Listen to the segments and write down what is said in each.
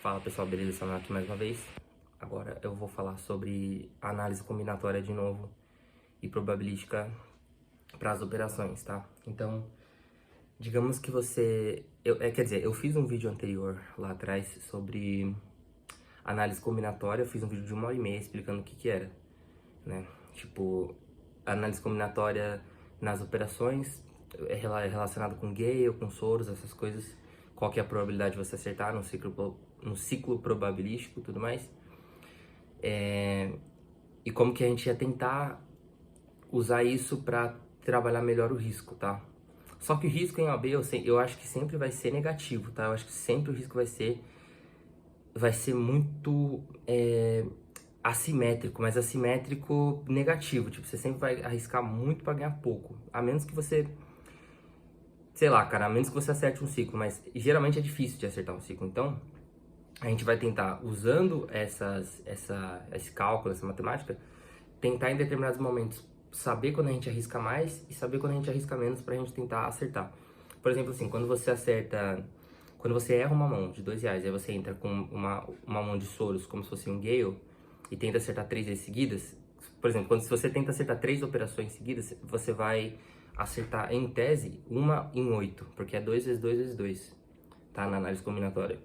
Fala pessoal, beleza? Samuel aqui mais uma vez. Agora eu vou falar sobre análise combinatória de novo e probabilística para as operações, tá? Então, digamos que você... eu fiz um vídeo anterior lá atrás sobre análise combinatória, eu fiz um vídeo de 1h30 explicando o que que era, né? Tipo, análise combinatória nas operações relacionado com Gale, com Soros, essas coisas. Qual que é a probabilidade de você acertar no ciclo probabilístico e tudo mais. E como que a gente ia tentar usar isso para trabalhar melhor o risco, tá? Só que o risco em OAB eu acho que sempre vai ser negativo, tá? Eu acho que sempre o risco vai ser muito assimétrico, mas assimétrico negativo. Tipo, você sempre vai arriscar muito para ganhar pouco. A menos que você... Sei lá, cara, a menos que você acerte um ciclo, mas geralmente é difícil de acertar um ciclo. Então, a gente vai tentar, usando esse cálculo, essa matemática, tentar em determinados momentos saber quando a gente arrisca mais e saber quando a gente arrisca menos pra gente tentar acertar. Por exemplo, assim, quando você erra uma mão de R$2, aí você entra com uma mão de Soros como se fosse um Gale e tenta acertar 3 vezes seguidas. Por exemplo, se você tenta acertar 3 operações seguidas, você vai acertar, em tese, 1 em 8, porque é 2 vezes 2 vezes 2, tá? Na análise combinatória.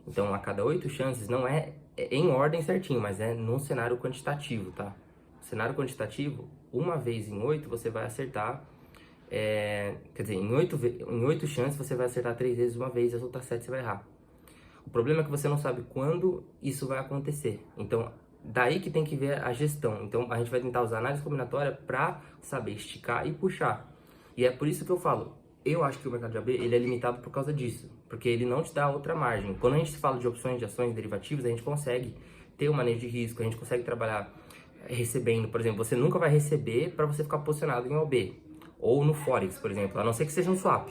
Então, a cada 8 chances, não é em ordem certinho, mas é num cenário quantitativo, tá? Cenário quantitativo, uma vez em 8 você vai acertar, quer dizer, em 8 chances você vai acertar 3 vezes uma vez, e as outras 7 você vai errar. O problema é que você não sabe quando isso vai acontecer. Então, daí que tem que ver a gestão. Então, a gente vai tentar usar a análise combinatória para saber esticar e puxar. E é por isso que eu falo, eu acho que o mercado de AB ele é limitado por causa disso, porque ele não te dá outra margem. Quando a gente fala de opções de ações derivativas, a gente consegue ter um manejo de risco, a gente consegue trabalhar recebendo, por exemplo, você nunca vai receber para você ficar posicionado em OB, ou no Forex, por exemplo, a não ser que seja um swap.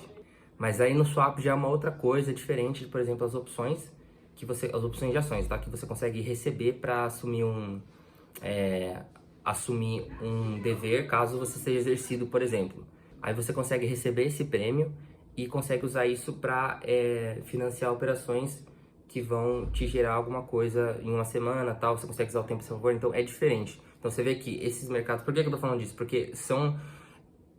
Mas aí no swap já é uma outra coisa diferente, por exemplo, as opções de ações, tá? Que você consegue receber para assumir um dever caso você seja exercido, por exemplo. Aí você consegue receber esse prêmio e consegue usar isso para financiar operações que vão te gerar alguma coisa em uma semana, tal. Você consegue usar o tempo a seu favor, então é diferente. Então você vê que esses mercados... Por que eu tô falando disso? Porque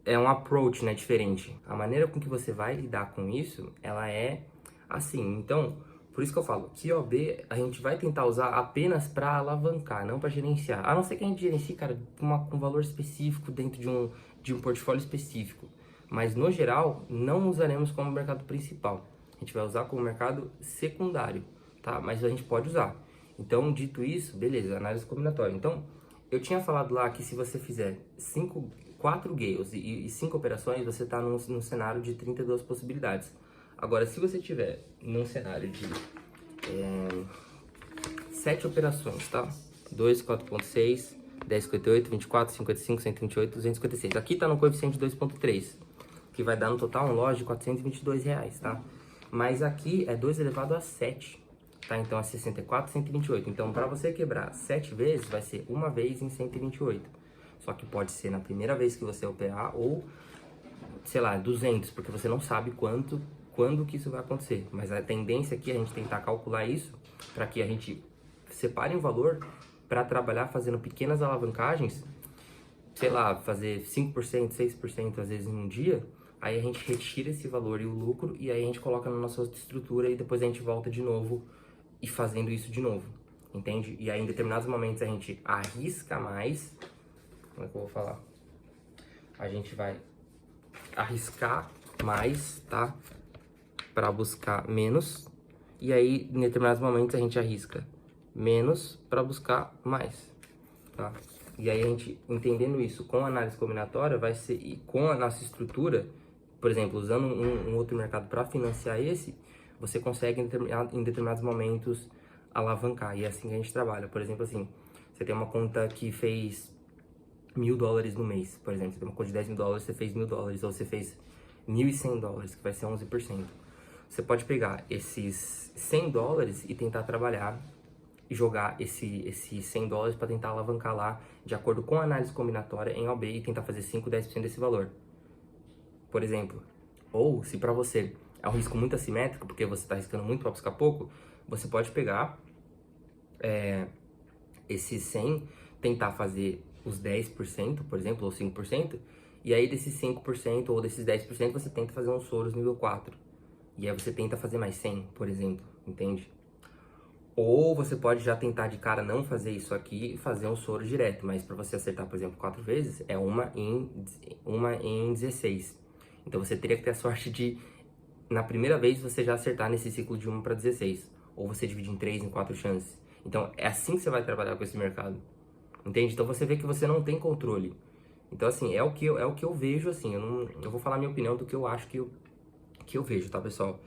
é um approach, né, diferente. A maneira com que você vai lidar com isso, ela é assim. Então, por isso que eu falo que OB a gente vai tentar usar apenas para alavancar, não para gerenciar. A não ser que a gente gerencie, cara, com um valor específico dentro de um portfólio específico. Mas, no geral, não usaremos como mercado principal. A gente vai usar como mercado secundário, tá? Mas a gente pode usar. Então, dito isso, beleza, análise combinatória. Então, eu tinha falado lá que se você fizer 4 Gales e 5 operações, você está num cenário de 32 possibilidades. Agora, se você tiver num cenário de 7 operações, tá? 2, 4.6, 10,58, 24, 55, 128, 256. Aqui tá no coeficiente de 2,3, que vai dar no total um lote de R$422, tá? Mas aqui é 2 elevado a 7, tá? Então é 64, 128. Então, para você quebrar 7 vezes, vai ser uma vez em 128. Só que pode ser na primeira vez que você operar ou, sei lá, 200, porque você não sabe quando que isso vai acontecer. Mas a tendência aqui é a gente tentar calcular isso para que a gente separe um valor para trabalhar fazendo pequenas alavancagens, sei lá, fazer 5%, 6% às vezes em um dia. Aí a gente retira esse valor e o lucro e aí a gente coloca na nossa estrutura e depois a gente volta de novo e fazendo isso de novo, entende? E aí em determinados momentos a gente arrisca mais. Como é que eu vou falar? A gente vai arriscar mais, tá? Para buscar menos. E aí, em determinados momentos, a gente arrisca menos para buscar mais, tá? E aí, a gente entendendo isso com análise combinatória, vai ser, e com a nossa estrutura, por exemplo, usando um outro mercado para financiar esse, você consegue, em determinados momentos, alavancar. E é assim que a gente trabalha. Por exemplo, assim, você tem uma conta que fez $1.000 no mês, por exemplo, você tem uma conta de $10.000, você fez $1.000, ou você fez $1.100, que vai ser 11%. Você pode pegar esses $100 e tentar trabalhar e jogar esses $100 para tentar alavancar lá, de acordo com a análise combinatória em OB e tentar fazer 5, 10% desse valor, por exemplo. Ou, se para você é um risco muito assimétrico, porque você está arriscando muito para buscar pouco, você pode pegar esses 100, tentar fazer os 10%, por exemplo, ou 5%, e aí desses 5% ou desses 10% você tenta fazer uns soros nível 4. E aí você tenta fazer mais 100, por exemplo, entende? Ou você pode já tentar de cara não fazer isso aqui e fazer um soro direto, mas para você acertar, por exemplo, 4 vezes, é uma em 16. Então você teria que ter a sorte de, na primeira vez, você já acertar nesse ciclo de 1 para 16. Ou você dividir em 3, em 4 chances. Então é assim que você vai trabalhar com esse mercado. Entende? Então você vê que você não tem controle. Então assim, é o que eu vejo assim, eu vou falar minha opinião do que eu acho que eu vejo, tá, pessoal?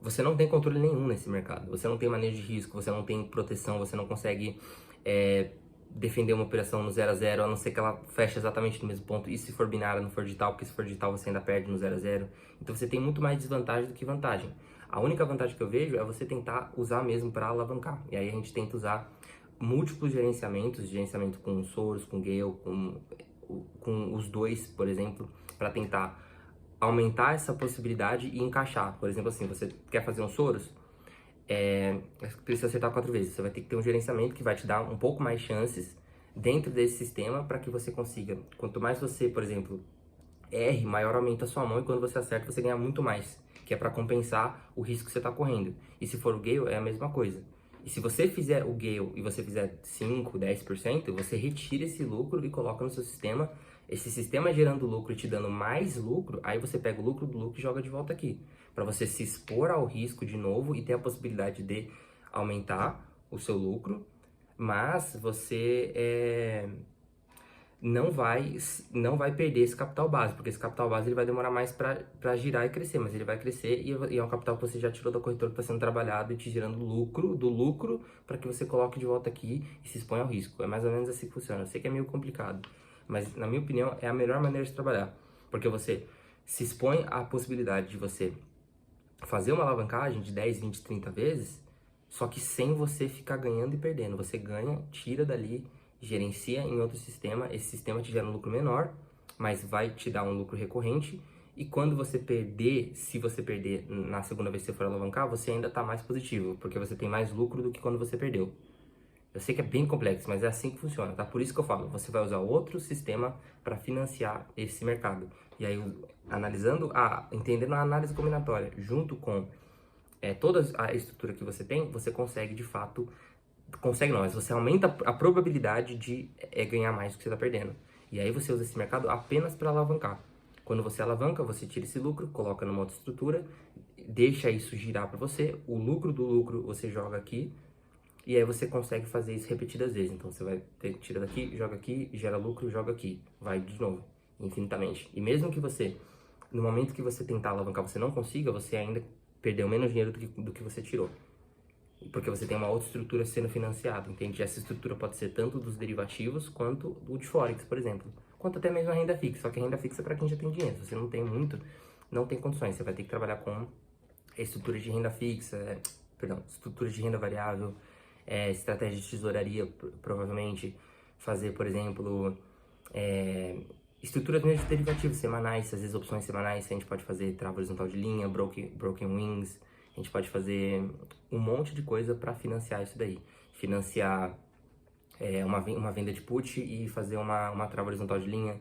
Você não tem controle nenhum nesse mercado. Você não tem manejo de risco, você não tem proteção, você não consegue defender uma operação no 0 a 0, a não ser que ela feche exatamente no mesmo ponto. E se for binária, não for digital, porque se for digital você ainda perde no 0 a 0. Então você tem muito mais desvantagem do que vantagem. A única vantagem que eu vejo é você tentar usar mesmo para alavancar. E aí a gente tenta usar múltiplos gerenciamentos, gerenciamento com Soros, com Gale, com os dois, por exemplo, para tentar aumentar essa possibilidade e encaixar. Por exemplo, assim, você quer fazer um Soros, precisa acertar 4 vezes. Você vai ter que ter um gerenciamento que vai te dar um pouco mais chances dentro desse sistema para que você consiga. Quanto mais você, por exemplo, erre, maior aumenta a sua mão e quando você acerta você ganha muito mais, que é para compensar o risco que você está correndo. E se for o Gale, é a mesma coisa. E se você fizer o Gale e você fizer 5, 10%, você retira esse lucro e coloca no seu sistema. Esse sistema gerando lucro e te dando mais lucro, aí você pega o lucro do lucro e joga de volta aqui. Para você se expor ao risco de novo e ter a possibilidade de aumentar o seu lucro, mas você não vai perder esse capital base, porque esse capital base ele vai demorar mais para girar e crescer, mas ele vai crescer e é um capital que você já tirou da corretora que está sendo trabalhado e te gerando lucro para que você coloque de volta aqui e se exponha ao risco. É mais ou menos assim que funciona. Eu sei que é meio complicado, mas na minha opinião é a melhor maneira de trabalhar, porque você se expõe à possibilidade de você fazer uma alavancagem de 10, 20, 30 vezes, só que sem você ficar ganhando e perdendo. Você ganha, tira dali, gerencia em outro sistema, esse sistema te gera um lucro menor, mas vai te dar um lucro recorrente, e quando você perder, se você perder na segunda vez que você for alavancar, você ainda está mais positivo, porque você tem mais lucro do que quando você perdeu. Eu sei que é bem complexo, mas é assim que funciona, tá? Por isso que eu falo, você vai usar outro sistema para financiar esse mercado. E aí, entendendo a análise combinatória, junto com toda a estrutura que você tem, você consegue de fato, consegue não, mas você aumenta a probabilidade de ganhar mais do que você está perdendo. E aí você usa esse mercado apenas para alavancar. Quando você alavanca, você tira esse lucro, coloca numa outra estrutura, deixa isso girar para você, o lucro do lucro você joga aqui, e aí você consegue fazer isso repetidas vezes. Então você vai tira daqui, joga aqui, gera lucro, joga aqui. Vai de novo, infinitamente. E mesmo que você, no momento que você tentar alavancar, você não consiga, você ainda perdeu menos dinheiro do que você tirou. Porque você tem uma outra estrutura sendo financiada, entende? Essa estrutura pode ser tanto dos derivativos quanto do de Forex, por exemplo. Quanto até mesmo a renda fixa. Só que a renda fixa é para quem já tem dinheiro. Se você não tem muito, não tem condições. Você vai ter que trabalhar com estrutura de renda fixa, estrutura de renda variável, estratégia de tesouraria, provavelmente fazer, por exemplo, estruturas mesmo de derivativos semanais, às vezes opções semanais, a gente pode fazer trava horizontal de linha, broken wings, a gente pode fazer um monte de coisa para financiar isso daí. Financiar uma venda de put e fazer uma trava horizontal de linha,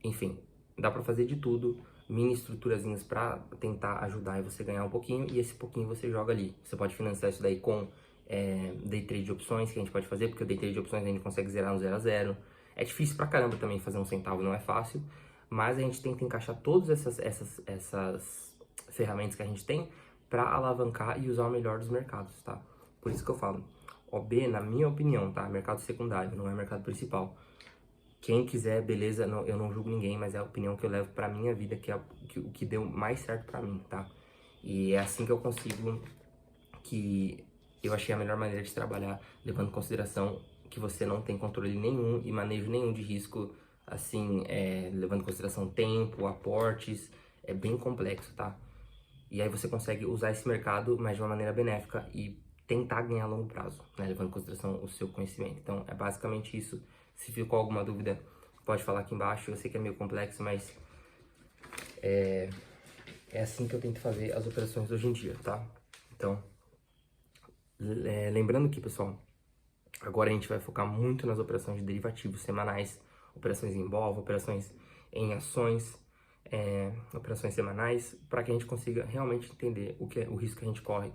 enfim, dá para fazer de tudo, mini estruturazinhas para tentar ajudar e você ganhar um pouquinho, e esse pouquinho você joga ali. Você pode financiar isso daí com day trade de opções, que a gente pode fazer, porque o day trade de opções a gente consegue zerar no 0 a 0. É difícil pra caramba também fazer um centavo, não é fácil, mas a gente tenta encaixar todas essas ferramentas que a gente tem para alavancar e usar o melhor dos mercados, tá? Por isso que eu falo, OB, na minha opinião, tá? Mercado secundário, não é mercado principal. Quem quiser, beleza, eu não julgo ninguém, mas é a opinião que eu levo pra minha vida, que é o que deu mais certo pra mim, tá? E é assim que eu consigo, que eu achei a melhor maneira de trabalhar, levando em consideração que você não tem controle nenhum e manejo nenhum de risco, assim, levando em consideração tempo, aportes, é bem complexo, tá? E aí você consegue usar esse mercado, mas de uma maneira benéfica e tentar ganhar a longo prazo, né? Levando em consideração o seu conhecimento. Então, é basicamente isso. Se ficou alguma dúvida, pode falar aqui embaixo. Eu sei que é meio complexo, mas é assim que eu tento fazer as operações hoje em dia, tá? Então, Lembrando que, pessoal, agora a gente vai focar muito nas operações de derivativos semanais, operações em bolsa, operações em ações, operações semanais, para que a gente consiga realmente entender o que é o risco que a gente corre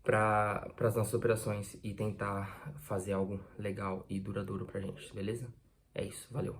para as nossas operações e tentar fazer algo legal e duradouro pra gente, beleza? É isso, valeu!